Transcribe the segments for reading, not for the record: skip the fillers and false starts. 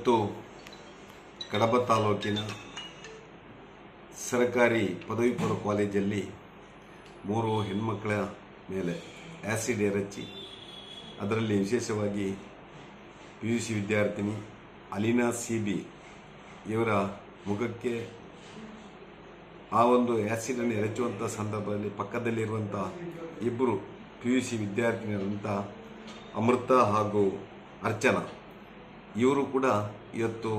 ಇವತ್ತು ಕಡಬ ತಾಲೂಕಿನ ಸರ್ಕಾರಿ ಪದವಿ ಪೂರ್ವ ಕಾಲೇಜಲ್ಲಿ 3 ಹೆಣ್ಮಕ್ಕಳ ಮೇಲೆ ಆ್ಯಸಿಡ್ ಎರಚಿ ಅದರಲ್ಲಿ ವಿಶೇಷವಾಗಿ PUC ವಿದ್ಯಾರ್ಥಿನಿ ಅಲೀನಾ CB ಇವರ ಮುಖಕ್ಕೆ ಆ ಒಂದು ಆ್ಯಸಿಡನ್ನು ಎರಚುವಂಥ ಸಂದರ್ಭದಲ್ಲಿ ಪಕ್ಕದಲ್ಲಿರುವಂಥ ಇಬ್ಬರು PUC ವಿದ್ಯಾರ್ಥಿನಿಯರಂಥ ಅಮೃತ ಹಾಗೂ ಅರ್ಚನಾ ಇವರು ಕೂಡ ಇವತ್ತು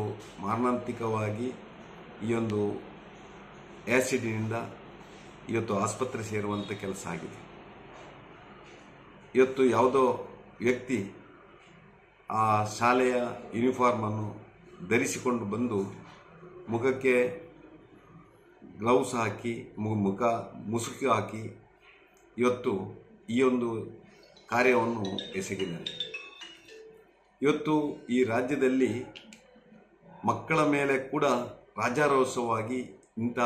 ಮಾರಣಾಂತಿಕವಾಗಿ ಈ ಒಂದು ಆ್ಯಸಿಡಿನಿಂದ ಇವತ್ತು ಆಸ್ಪತ್ರೆ ಸೇರುವಂಥ ಕೆಲಸ ಆಗಿದೆ. ಇವತ್ತು ಯಾವುದೋ ವ್ಯಕ್ತಿ ಆ ಶಾಲೆಯ ಯೂನಿಫಾರ್ಮನ್ನು ಧರಿಸಿಕೊಂಡು ಬಂದು ಮುಖಕ್ಕೆ ಗ್ಲೌಸ್ ಹಾಕಿ ಮುಸುಕು ಹಾಕಿ ಇವತ್ತು ಈ ಒಂದು ಕಾರ್ಯವನ್ನು ಎಸಗಿದ್ದಾರೆ. ಇವತ್ತು ಈ ರಾಜ್ಯದಲ್ಲಿ ಮಕ್ಕಳ ಮೇಲೆ ಕೂಡ ರಾಜಾರೋತ್ಸವವಾಗಿ ಇಂಥ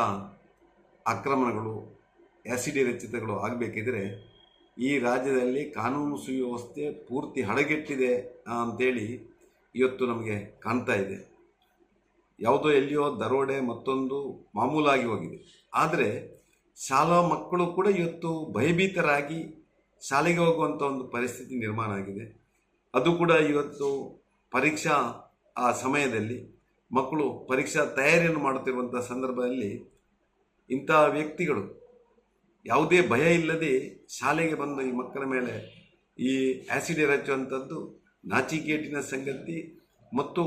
ಆಕ್ರಮಣಗಳು ಆ್ಯಸಿಡ್ ರಚಿತಗಳು ಆಗಬೇಕಿದ್ರೆ ಈ ರಾಜ್ಯದಲ್ಲಿ ಕಾನೂನು ಸುವ್ಯವಸ್ಥೆ ಪೂರ್ತಿ ಹದಗೆಟ್ಟಿದೆ ಅಂಥೇಳಿ ಇವತ್ತು ನಮಗೆ ಕಾಣ್ತಾ ಇದೆ. ಯಾವುದೋ ಎಲ್ಲಿಯೋ ದರೋಡೆ ಮತ್ತೊಂದು ಮಾಮೂಲಾಗಿ ಹೋಗಿದೆ. ಆದರೆ ಶಾಲಾ ಮಕ್ಕಳು ಕೂಡ ಇವತ್ತು ಭಯಭೀತರಾಗಿ ಶಾಲೆಗೆ ಹೋಗುವಂಥ ಒಂದು ಪರಿಸ್ಥಿತಿ ನಿರ್ಮಾಣ ಆಗಿದೆ. ಅದು ಕೂಡ ಇವತ್ತು ಪರೀಕ್ಷಾ ಆ ಸಮಯದಲ್ಲಿ ಮಕ್ಕಳು ಪರೀಕ್ಷಾ ತಯಾರಿಯನ್ನು ಮಾಡುತ್ತಿರುವಂಥ ಸಂದರ್ಭದಲ್ಲಿ ಇಂಥ ವ್ಯಕ್ತಿಗಳು ಯಾವುದೇ ಭಯ ಇಲ್ಲದೆ ಶಾಲೆಗೆ ಬಂದು ಈ ಮಕ್ಕಳ ಮೇಲೆ ಈ ಆ್ಯಸಿಡ್ ಎರಚುವಂಥದ್ದು ನಾಚಿಕೇಟಿನ ಸಂಗತಿ ಮತ್ತು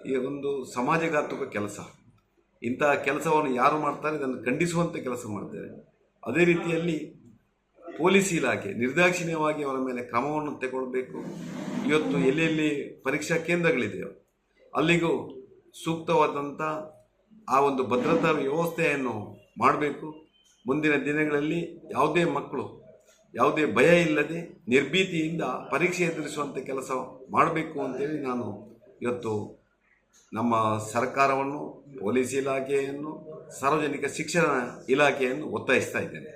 ಈ ಒಂದು ಸಮಾಜಘಾತುಕ ಕೆಲಸ. ಇಂತಹ ಕೆಲಸವನ್ನು ಯಾರು ಮಾಡ್ತಾರೆ ಇದನ್ನು ಖಂಡಿಸುವಂಥ ಕೆಲಸ ಮಾಡ್ತಾರೆ. ಅದೇ ರೀತಿಯಲ್ಲಿ ಪೊಲೀಸ್ ಇಲಾಖೆ ನಿರ್ದಾಕ್ಷಿಣ್ಯವಾಗಿ ಅವರ ಮೇಲೆ ಕ್ರಮವನ್ನು ತಗೊಳ್ಬೇಕು. ಇವತ್ತು ಎಲ್ಲೆಲ್ಲಿ ಪರೀಕ್ಷಾ ಕೇಂದ್ರಗಳಿದೆಯೋ ಅಲ್ಲಿಗೂ ಸೂಕ್ತವಾದಂಥ ಆ ಒಂದು ಭದ್ರತಾ ವ್ಯವಸ್ಥೆಯನ್ನು ಮಾಡಬೇಕು. ಮುಂದಿನ ದಿನಗಳಲ್ಲಿ ಯಾವುದೇ ಮಕ್ಕಳು ಯಾವುದೇ ಭಯ ಇಲ್ಲದೆ ನಿರ್ಭೀತಿಯಿಂದ ಪರೀಕ್ಷೆ ಎದುರಿಸುವಂಥ ಕೆಲಸ ಮಾಡಬೇಕು ಅಂತೇಳಿ ನಾನು ಇವತ್ತು ನಮ್ಮ ಸರ್ಕಾರವನ್ನು, ಪೊಲೀಸ್ ಇಲಾಖೆಯನ್ನು, ಸಾರ್ವಜನಿಕ ಶಿಕ್ಷಣ ಇಲಾಖೆಯನ್ನು ಒತ್ತಾಯಿಸ್ತಾ ಇದ್ದೇನೆ.